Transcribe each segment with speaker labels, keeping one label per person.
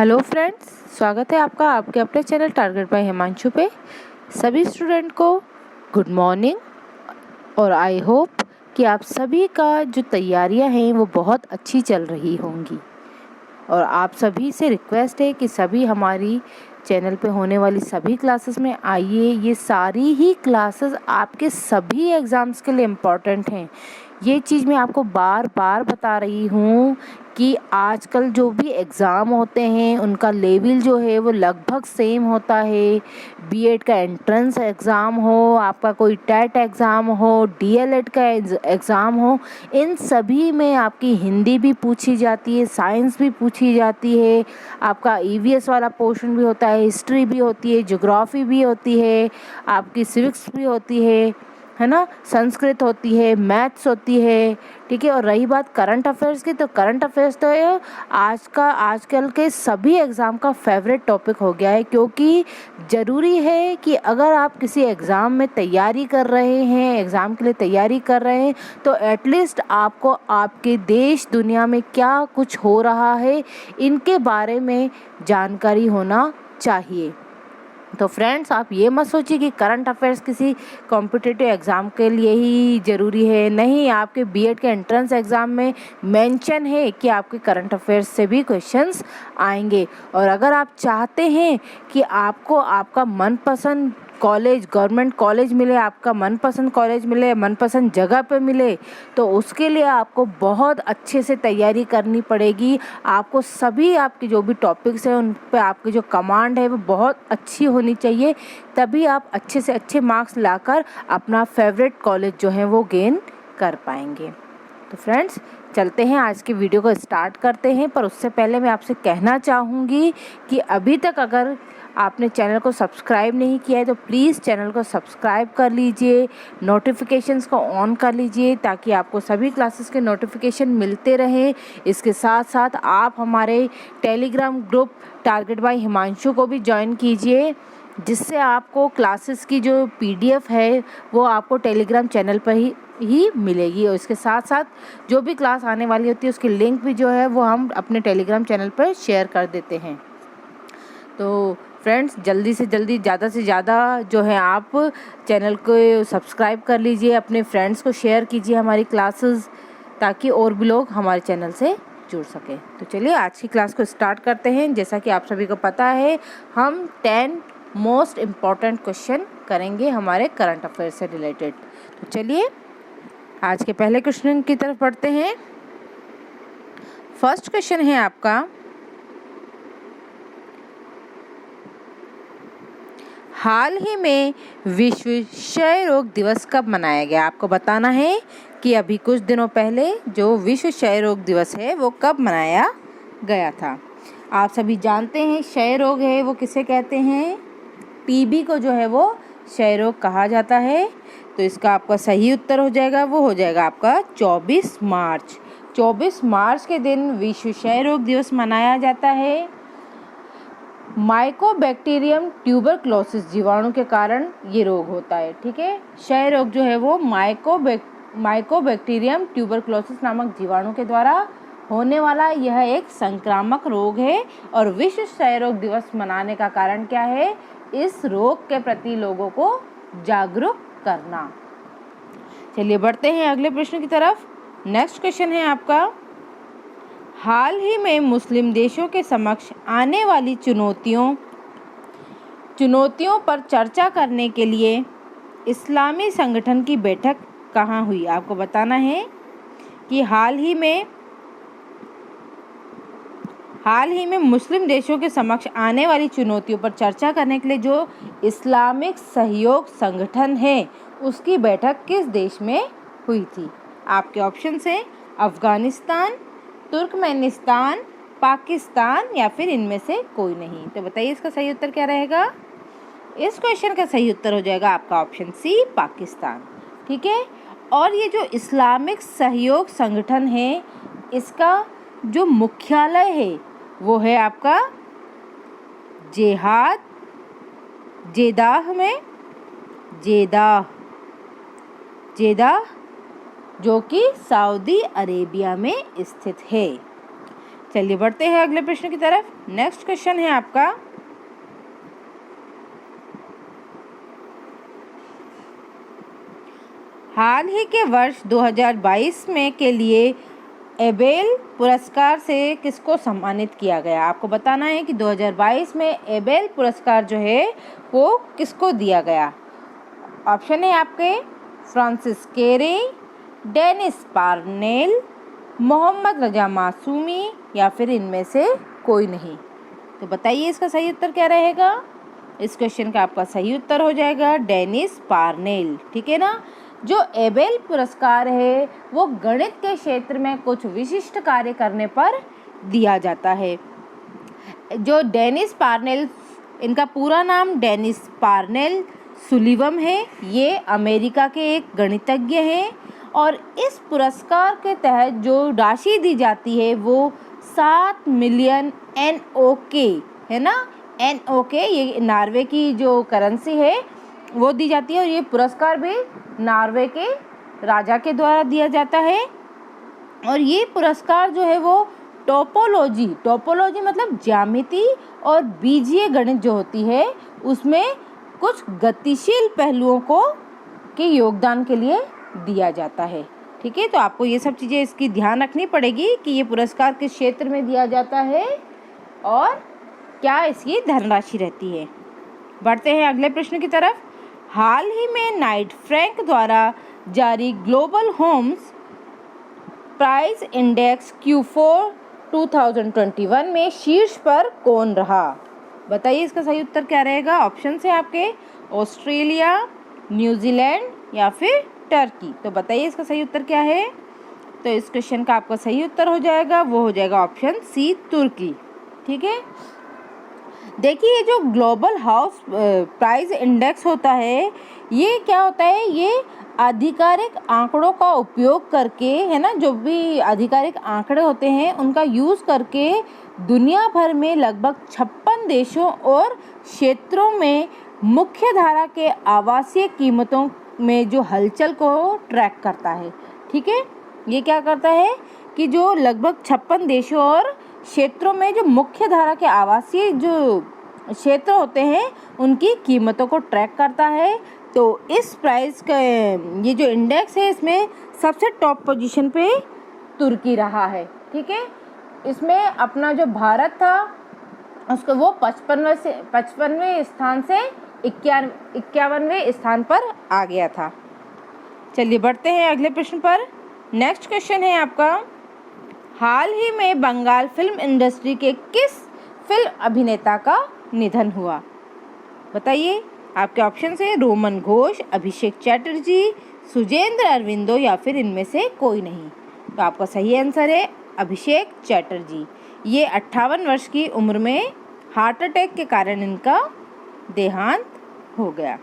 Speaker 1: Hello friends, स्वागत है आपका आपके अपने चैनल टारगेट बाय हिमांशु पे। सभी स्टूडेंट को गुड मॉर्निंग और आई होप कि आप सभी का जो तैयारियां हैं वो बहुत अच्छी चल रही होंगी। और आप सभी से रिक्वेस्ट है कि सभी हमारी चैनल पे होने वाली सभी क्लासेस में आइए। ये सारी ही क्लासेस आपके सभी एग्ज़ाम्स के लिए इम्पॉर्टेंट हैं। ये चीज़ मैं आपको बार बार बता रही हूँ कि आजकल जो भी एग्ज़ाम होते हैं उनका लेवल जो है वो लगभग सेम होता है। बीएड का एंट्रेंस एग्ज़ाम हो, आपका कोई टेट एग्ज़ाम हो, डीएलएड का एग्ज़ाम हो, इन सभी में आपकी हिंदी भी पूछी जाती है, साइंस भी पूछी जाती है, आपका ईवीएस वाला पोर्शन भी होता है, हिस्ट्री भी होती है, ज्योग्राफी भी होती है, आपकी सिविक्स भी होती है ना, संस्कृत होती है, मैथ्स होती है, ठीक है। और रही बात करंट अफेयर्स की, तो करंट अफेयर्स तो आजकल के सभी एग्ज़ाम का फेवरेट टॉपिक हो गया है, क्योंकि ज़रूरी है कि अगर आप किसी एग्ज़ाम में तैयारी कर रहे हैं, एग्ज़ाम के लिए तैयारी कर रहे हैं, तो एटलीस्ट आपको आपके देश दुनिया में क्या कुछ हो रहा है इनके बारे में जानकारी होना चाहिए। तो फ्रेंड्स, आप ये मत सोचिए कि करंट अफेयर्स किसी कॉम्पिटिटिव एग्ज़ाम के लिए ही ज़रूरी है। नहीं, आपके बीएड के एंट्रेंस एग्ज़ाम में मेंशन है कि आपके करंट अफेयर्स से भी क्वेश्चंस आएंगे। और अगर आप चाहते हैं कि आपको आपका मनपसंद कॉलेज, गवर्नमेंट कॉलेज मिले, आपका मनपसंद कॉलेज मिले, मनपसंद जगह पे मिले, तो उसके लिए आपको बहुत अच्छे से तैयारी करनी पड़ेगी। आपको सभी आपके जो भी टॉपिक्स हैं उन पे आपकी जो कमांड है वो बहुत अच्छी होनी चाहिए, तभी आप अच्छे से अच्छे मार्क्स लाकर अपना फेवरेट कॉलेज जो है वो गेन कर पाएंगे। तो फ्रेंड्स, चलते हैं, आज की वीडियो को स्टार्ट करते हैं। पर उससे पहले मैं आपसे कहना चाहूँगी कि अभी तक अगर आपने चैनल को सब्सक्राइब नहीं किया है तो प्लीज़ चैनल को सब्सक्राइब कर लीजिए, नोटिफिकेशंस को ऑन कर लीजिए, ताकि आपको सभी क्लासेस के नोटिफिकेशन मिलते रहें। इसके साथ साथ आप हमारे Telegram group target by Himanshu को भी ज्वाइन कीजिए, जिससे आपको क्लासेस की जो पीडीएफ है वो आपको टेलीग्राम चैनल पर ही मिलेगी। और इसके साथ साथ जो भी क्लास आने वाली होती है उसकी लिंक भी जो है वो हम अपने टेलीग्राम चैनल पर शेयर कर देते हैं। तो फ्रेंड्स, जल्दी से जल्दी, ज़्यादा से ज़्यादा जो है आप चैनल को सब्सक्राइब कर लीजिए, अपने फ्रेंड्स को शेयर कीजिए हमारी क्लासेस, ताकि और भी लोग हमारे चैनल से जुड़ सकें। तो चलिए आज की क्लास को स्टार्ट करते हैं। जैसा कि आप सभी को पता है, हम 10 मोस्ट इम्पॉर्टेंट क्वेश्चन करेंगे हमारे करंट अफेयर से रिलेटेड। तो चलिए आज के पहले क्वेश्चन की तरफ बढ़ते हैं। फर्स्ट क्वेश्चन है आपका, हाल ही में विश्व क्षय रोग दिवस कब मनाया गया? आपको बताना है कि अभी कुछ दिनों पहले जो विश्व क्षय रोग दिवस है वो कब मनाया गया था। आप सभी जानते हैं क्षय रोग है वो किसे कहते हैं? टीबी को जो है वो क्षय रोग कहा जाता है। तो इसका आपका सही उत्तर हो जाएगा, वो हो जाएगा आपका 24 मार्च। 24 मार्च के दिन विश्व क्षय रोग दिवस मनाया जाता है। माइकोबैक्टीरियम ट्यूबरक्लोसिस जीवाणु के कारण ये रोग होता है, ठीक है। क्षय रोग जो है वो माइकोबैक्टीरियम ट्यूबरक्लोसिस नामक जीवाणु के द्वारा होने वाला यह एक संक्रामक रोग है। और विश्व क्षय रोग दिवस मनाने का कारण क्या है? इस रोग के प्रति लोगों को जागरूक करना। चलिए बढ़ते हैं अगले प्रश्न की तरफ। नेक्स्ट क्वेश्चन है आपका, हाल ही में मुस्लिम देशों के समक्ष आने वाली चुनौतियों पर चर्चा करने के लिए इस्लामी संगठन की बैठक कहाँ हुई? आपको बताना है कि हाल ही में मुस्लिम देशों के समक्ष आने वाली चुनौतियों पर चर्चा करने के लिए जो इस्लामिक सहयोग संगठन है उसकी बैठक किस देश में हुई थी? आपके ऑप्शन है अफगानिस्तान, तुर्कमेनिस्तान, पाकिस्तान या फिर इनमें से कोई नहीं। तो बताइए इसका सही उत्तर क्या रहेगा? इस क्वेश्चन का सही उत्तर हो जाएगा आपका ऑप्शन सी, पाकिस्तान, ठीक है। और ये जो इस्लामिक सहयोग संगठन है इसका जो मुख्यालय है वो है आपका जेदाह में, जेदाह जो कि सऊदी अरेबिया में स्थित है। चलिए बढ़ते हैं अगले प्रश्न की तरफ। नेक्स्ट क्वेश्चन है आपका, हाल ही के वर्ष 2022 में के लिए एबेल पुरस्कार से किसको सम्मानित किया गया। आपको बताना है कि 2022 में एबेल पुरस्कार जो है वो किसको दिया गया। ऑप्शन है आपके फ्रांसिस केरे, डेनिस पार्नेल, मोहम्मद रजा मासूमी या फिर इनमें से कोई नहीं। तो बताइए इसका सही उत्तर क्या रहेगा। इस क्वेश्चन का आपका सही उत्तर हो जाएगा डेनिस पार्नेल। ठीक है ना। जो एबेल पुरस्कार है वो गणित के क्षेत्र में कुछ विशिष्ट कार्य करने पर दिया जाता है। जो डेनिस पार्नेल, इनका पूरा नाम डेनिस पार्नेल सुलिवम है। ये अमेरिका के एक गणितज्ञ हैं और इस पुरस्कार के तहत जो राशि दी जाती है वो 7 मिलियन NOK है ना। NOK ये नॉर्वे की जो करेंसी है वो दी जाती है और ये पुरस्कार भी नॉर्वे के राजा के द्वारा दिया जाता है। और ये पुरस्कार जो है वो टोपोलॉजी मतलब ज्यामिति और बीजीय गणित जो होती है उसमें कुछ गतिशील पहलुओं को के योगदान के लिए दिया जाता है। ठीक है, तो आपको ये सब चीज़ें इसकी ध्यान रखनी पड़ेगी कि ये पुरस्कार किस क्षेत्र में दिया जाता है और क्या इसकी धनराशि रहती है। बढ़ते हैं अगले प्रश्न की तरफ। हाल ही में नाइट फ्रैंक द्वारा जारी global Holmes price index Q4 2021 में शीर्ष पर कौन रहा। बताइए इसका सही उत्तर क्या रहेगा। ऑप्शन है आपके ऑस्ट्रेलिया, न्यूजीलैंड या फिर टर्की। तो बताइए इसका सही उत्तर क्या है। तो इस क्वेश्चन का आपका सही उत्तर हो जाएगा, वो हो जाएगा ऑप्शन सी तुर्की। ठीक है, देखिए ये जो ग्लोबल हाउस प्राइस इंडेक्स होता है ये क्या होता है, ये आधिकारिक आंकड़ों का उपयोग करके है ना, जो भी आधिकारिक आंकड़े होते हैं उनका यूज़ करके दुनिया भर में लगभग 56 देशों और क्षेत्रों में मुख्य धारा के आवासीय कीमतों में जो हलचल को ट्रैक करता है। ठीक है, ये क्या करता है कि जो लगभग 56 देशों और क्षेत्रों में जो मुख्य धारा के आवासीय जो क्षेत्र होते हैं उनकी कीमतों को ट्रैक करता है। तो इस प्राइस का ये जो इंडेक्स है इसमें सबसे टॉप पोजीशन पे तुर्की रहा है। ठीक है, इसमें अपना जो भारत था उसको वो 55वें स्थान से 51वें स्थान पर आ गया था। चलिए बढ़ते हैं अगले प्रश्न पर। नेक्स्ट क्वेश्चन है आपका, हाल ही में बंगाल फिल्म इंडस्ट्री के किस फिल्म अभिनेता का निधन हुआ। बताइए, आपके ऑप्शन है रोमन घोष, अभिषेक चैटर्जी, सुजेंद्र अरविंदो या फिर इनमें से कोई नहीं। तो आपका सही आंसर है अभिषेक चैटर्जी। ये 58 वर्ष की उम्र में हार्ट अटैक के कारण इनका देहांत हो गया।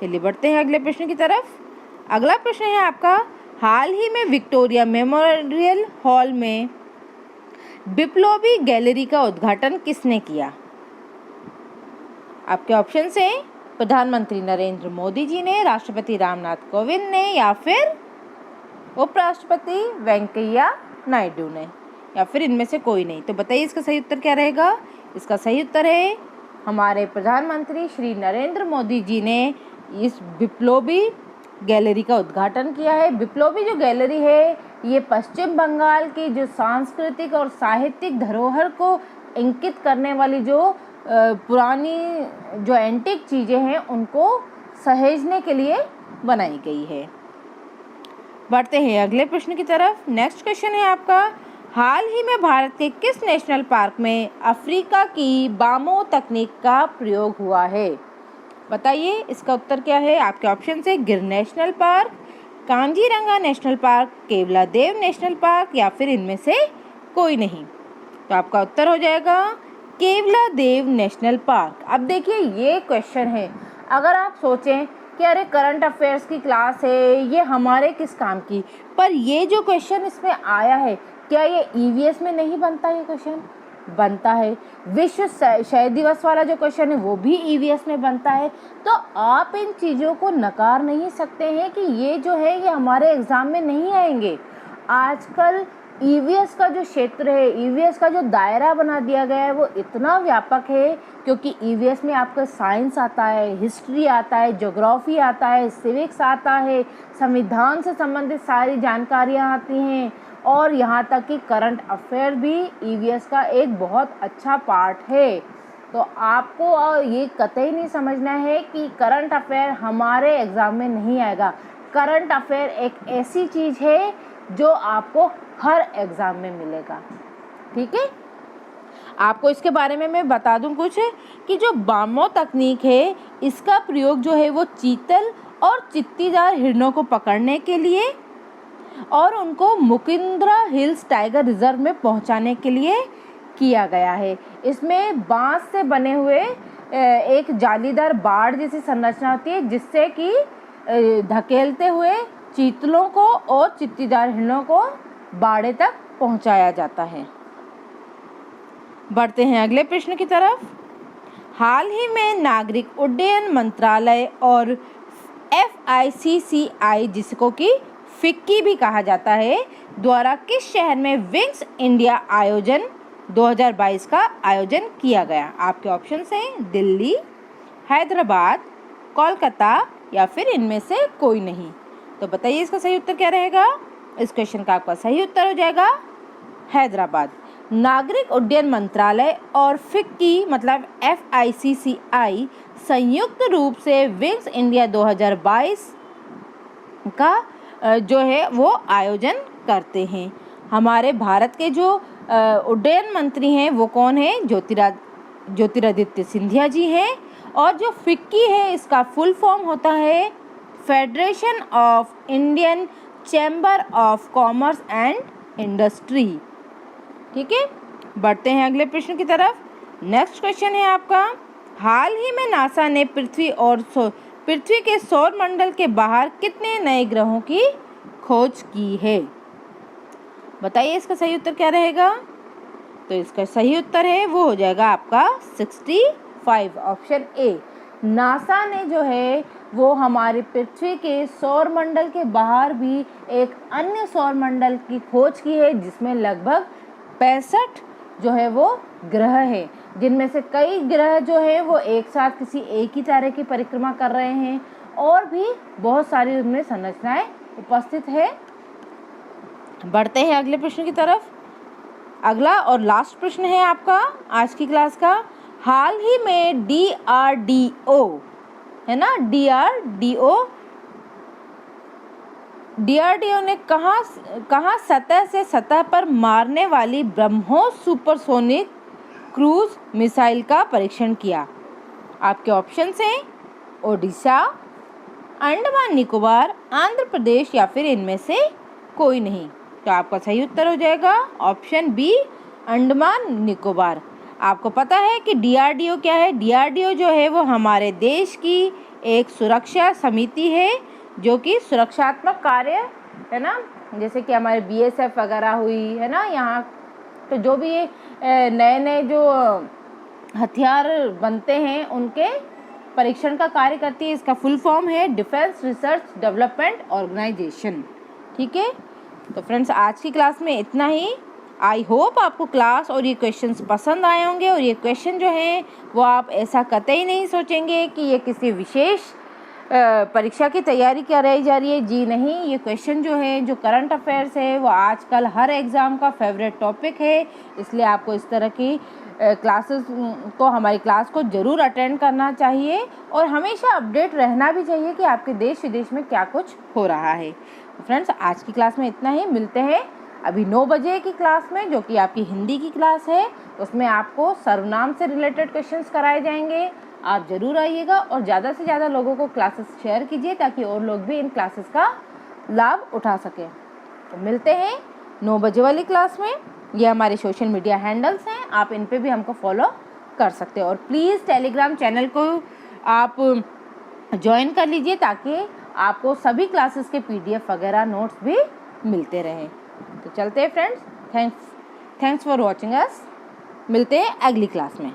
Speaker 1: चलिए बढ़ते हैं अगले प्रश्न की तरफ। अगला प्रश्न है आपका, हाल ही में विक्टोरिया मेमोरियल हॉल में बिप्लोबी गैलरी का उद्घाटन किसने किया। आपके ऑप्शन से प्रधानमंत्री नरेंद्र मोदी जी ने, राष्ट्रपति रामनाथ कोविंद ने या फिर उपराष्ट्रपति वेंकैया नायडू ने या फिर इनमें से कोई नहीं। तो बताइए इसका सही उत्तर क्या रहेगा। इसका सही उत्तर है हमारे प्रधानमंत्री श्री नरेंद्र मोदी जी ने इस बिप्लोबी गैलरी का उद्घाटन किया है। बिप्लोबी जो गैलरी है ये पश्चिम बंगाल की जो सांस्कृतिक और साहित्यिक धरोहर को इंकित करने वाली जो पुरानी जो एंटीक चीज़ें हैं उनको सहेजने के लिए बनाई गई है। बढ़ते हैं अगले प्रश्न की तरफ। नेक्स्ट क्वेश्चन है आपका, हाल ही में भारत के किस नेशनल पार्क में अफ्रीका की बामो तकनीक का प्रयोग हुआ है। बताइए इसका उत्तर क्या है। आपके ऑप्शन है गिर national park, Kaziranga national park, Keoladeo national park या फिर इनमें से कोई नहीं। तो आपका उत्तर हो जाएगा केवलादेव नेशनल पार्क। अब देखिए ये क्वेश्चन है, अगर आप सोचें कि अरे करंट अफेयर्स की क्लास है ये हमारे किस काम की, पर ये जो क्वेश्चन इसमें आया है क्या ये EVS में नहीं बनता। ये क्वेश्चन बनता है। विश्व क्षय दिवस वाला जो क्वेश्चन है वो भी EVS में बनता है। तो आप इन चीज़ों को नकार नहीं सकते हैं कि ये जो है ये हमारे एग्ज़ाम में नहीं आएंगे। आजकल ईवीएस का जो क्षेत्र है, ईवीएस का जो दायरा बना दिया गया है वो इतना व्यापक है, क्योंकि ईवीएस में आपका साइंस आता है, हिस्ट्री आता है, ज्योग्राफी आता है, सिविक्स आता है, संविधान से संबंधित सारी जानकारियाँ आती हैं, और यहाँ तक कि करंट अफेयर भी ईवीएस का एक बहुत अच्छा पार्ट है। तो आपको ये कतई नहीं समझना है कि करंट अफेयर हमारे एग्ज़ाम में नहीं आएगा। करंट अफेयर एक ऐसी चीज़ है जो आपको हर एग्ज़ाम में मिलेगा। ठीक है, आपको इसके बारे में मैं बता दूं कुछ, कि जो बामो तकनीक है इसका प्रयोग जो है वो चीतल और चित्तीदार हिरणों को पकड़ने के लिए और उनको मुकिंद्रा हिल्स टाइगर रिजर्व में पहुंचाने के लिए किया गया है। इसमें बांस से बने हुए एक जालीदार बाड़ जैसी संरचना होती है, जिससे कि धकेलते हुए चीतलों को और चित्तीदार हिरणों को बाड़े तक पहुंचाया जाता है। बढ़ते हैं अगले प्रश्न की तरफ। हाल ही में नागरिक उड्डयन मंत्रालय और FICCI, जिसको कि फिक्की भी कहा जाता है, द्वारा किस शहर में विंग्स इंडिया आयोजन 2022 का आयोजन किया गया? आपके ऑप्शन हैं दिल्ली, हैदराबाद, कोलकाता या फिर इनमें से कोई नहीं। तो बताइए इसका सही उत्तर क्या रहेगा? इस क्वेश्चन का आपका सही उत्तर हो जाएगा हैदराबाद। नागरिक उड्डयन मंत्रालय और फिक्की मतलब FICCI संयुक्त रूप से विंग्स इंडिया 2022 का जो है वो आयोजन करते हैं। हमारे भारत के जो उड्डयन मंत्री हैं वो कौन है? ज्योतिरादित्य सिंधिया जी हैं। और जो फिक्की है इसका फुल फॉर्म होता है federation of Indian chamber of commerce and industry. ठीक है, बढ़ते हैं अगले प्रश्न की तरफ। नेक्स्ट क्वेश्चन है आपका, हाल ही में नासा ने पृथ्वी के सौर मंडल के बाहर कितने नए ग्रहों की खोज की है? बताइए इसका सही उत्तर क्या रहेगा? तो इसका सही उत्तर है वो हो जाएगा आपका 65, ऑप्शन ए। नासा ने जो है वो हमारे पृथ्वी के सौर मंडल के बाहर भी एक अन्य सौर मंडल की खोज की है, जिसमें लगभग 65 जो है वो ग्रह है, जिनमें से कई ग्रह जो है वो एक साथ किसी एक ही तारे की परिक्रमा कर रहे हैं, और भी बहुत सारी उनमें संरचनाएं उपस्थित है। बढ़ते हैं अगले प्रश्न की तरफ। अगला और लास्ट प्रश्न है आपका आज की क्लास का। हाल ही में DRDO है ना, DRDO ने कहाँ सतह से सतह पर मारने वाली ब्रह्मोस सुपरसोनिक क्रूज मिसाइल का परीक्षण किया? आपके ऑप्शंस हैं ओडिशा, अंडमान निकोबार, आंध्र प्रदेश या फिर इनमें से कोई नहीं। तो आपका सही उत्तर हो जाएगा ऑप्शन बी, अंडमान निकोबार। आपको पता है कि DRDO क्या है? DRDO जो है वो हमारे देश की एक सुरक्षा समिति है, जो कि सुरक्षात्मक कार्य है ना, जैसे कि हमारे BSF वगैरह हुई है ना यहाँ, तो जो भी नए नए जो हथियार बनते हैं उनके परीक्षण का कार्य करती है। इसका फुल फॉर्म है डिफेंस रिसर्च डेवलपमेंट ऑर्गेनाइजेशन। ठीक है, तो फ्रेंड्स आज की क्लास में इतना ही। आई होप आपको क्लास और ये क्वेश्चंस पसंद आए होंगे, और ये क्वेश्चन जो हैं वो आप ऐसा कतई नहीं सोचेंगे कि ये किसी विशेष परीक्षा की तैयारी कराई जा रही है। जी नहीं, ये क्वेश्चन जो है जो करंट अफेयर्स है वो आजकल हर एग्ज़ाम का फेवरेट टॉपिक है, इसलिए आपको इस तरह की क्लासेस को, हमारी क्लास को ज़रूर अटेंड करना चाहिए, और हमेशा अपडेट रहना भी चाहिए कि आपके देश विदेश में क्या कुछ हो रहा है। फ्रेंड्स आज की क्लास में इतना ही। मिलते हैं अभी 9 बजे की क्लास में, जो कि आपकी हिंदी की क्लास है। उसमें आपको सर्वनाम से रिलेटेड क्वेश्चंस कराए जाएंगे। आप ज़रूर आइएगा और ज़्यादा से ज़्यादा लोगों को क्लासेस शेयर कीजिए, ताकि और लोग भी इन क्लासेस का लाभ उठा सकें। तो मिलते हैं 9 बजे वाली क्लास में। ये हमारे सोशल मीडिया हैंडल्स हैं, आप इन पे भी हमको फॉलो कर सकते हैं, और प्लीज़ टेलीग्राम चैनल को आप ज्वाइन कर लीजिए, ताकि आपको सभी क्लासेस के PDF वगैरह नोट्स भी मिलते रहें। तो चलते हैं friends, thanks for watching us. मिलते हैं अगली क्लास में।